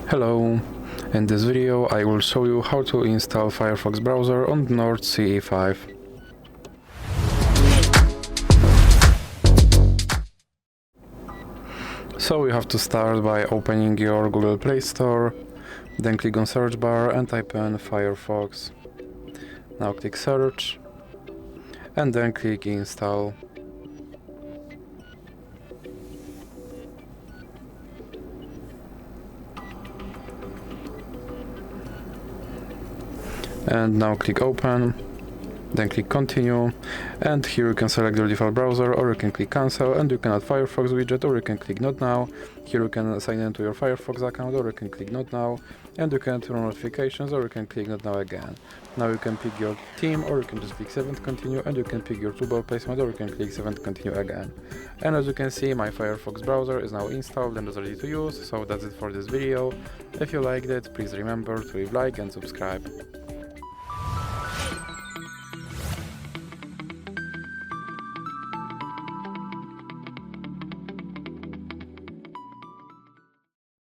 Hello, in this video I will show you how to install Firefox browser on Nord CE 5. So you have to start by opening your Google Play Store, then click on search bar and type in Firefox. Now click search and then click install. And now click open, then click continue, and here you can select your default browser, or you can click cancel and you can add Firefox widget, or you can click not now. Here you can sign into your Firefox account, or you can click not now, and you can turn on notifications, or you can click not now again. Now you can pick your theme, or you can just click save and continue, and you can pick your toolbar placement, or you can click save and continue again. And as you can see, my Firefox browser is now installed and is ready to use. So that's it for this video. If you liked it, please remember to leave a like and subscribe.